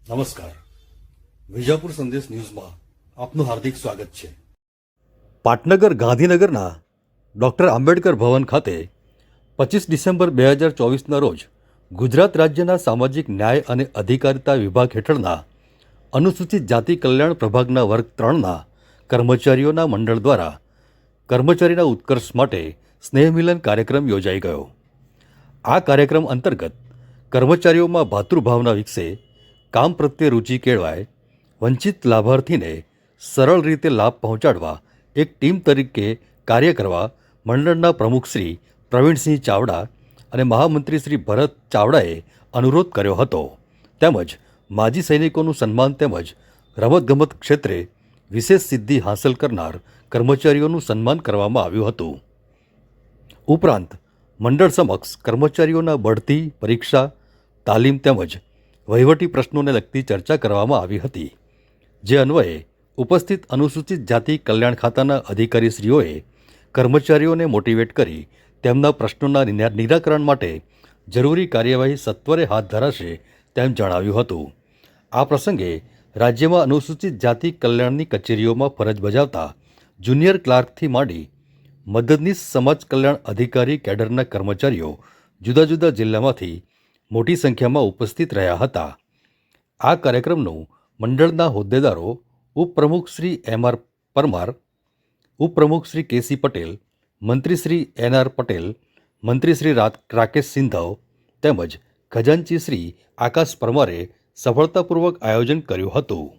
નમસ્કાર. વિજાપુર સંદેશ ન્યૂઝમાં આપનું હાર્દિક સ્વાગત છે. પાટનગર ગાંધીનગરના ડૉક્ટર આંબેડકર ભવન ખાતે 25 ડિસેમ્બર 2024ના રોજ ગુજરાત રાજ્યના સામાજિક ન્યાય અને અધિકારિતા વિભાગ હેઠળના અનુસૂચિત જાતિ કલ્યાણ પ્રભાગના વર્ગ 3ના કર્મચારીઓના મંડળ દ્વારા કર્મચારીના ઉત્કર્ષ માટે સ્નેહમિલન કાર્યક્રમ યોજાઈ ગયો. આ કાર્યક્રમ અંતર્ગત કર્મચારીઓમાં ભાતૃભાવના વિકસે, કામ પ્રત્યે રુચિ કેળવાય, વંચિત લાભાર્થીને સરળ રીતે લાભ પહોંચાડવા એક ટીમ તરીકે કાર્ય કરવા મંડળના પ્રમુખ શ્રી પ્રવીણસિંહ ચાવડા અને મહામંત્રી શ્રી ભરત ચાવડાએ અનુરોધ કર્યો હતો. તેમજ માજી સૈનિકોનું સન્માન તેમજ રમતગમત ક્ષેત્રે વિશેષ સિદ્ધિ હાંસલ કરનાર કર્મચારીઓનું સન્માન કરવામાં આવ્યું હતું. ઉપરાંત મંડળ સમક્ષ કર્મચારીઓના બઢતી, પરીક્ષા, તાલીમ તેમજ વહીવટી પ્રશ્નોને લગતી ચર્ચા કરવામાં આવી હતી. જે અન્વયે ઉપસ્થિત અનુસૂચિત જાતિ કલ્યાણ ખાતાના અધિકારીશ્રીઓએ કર્મચારીઓને મોટિવેટ કરી તેમના પ્રશ્નોના નિરાકરણ માટે જરૂરી કાર્યવાહી સત્વરે હાથ ધરાશે તેમ જણાવ્યું હતું. આ પ્રસંગે રાજ્યમાં અનુસૂચિત જાતિ કલ્યાણની કચેરીઓમાં ફરજ બજાવતા જુનિયર ક્લાર્કથી માંડી મદદનીશ સમાજ કલ્યાણ અધિકારી કેડરના કર્મચારીઓ જુદા જુદા જિલ્લામાંથી મોટી સંખ્યામાં ઉપસ્થિત રહ્યા હતા. આ કાર્યક્રમનું મંડળના હોદ્દેદારો ઉપપ્રમુખ શ્રી M.R. પરમાર, ઉપપ્રમુખ શ્રી K.C. પટેલ, મંત્રી શ્રી N.R. પટેલ, મંત્રી શ્રી રાકેશ સિંધવ તેમજ ખજાનચી શ્રી આકાશ પરમારે સફળતાપૂર્વક આયોજન કર્યું હતું.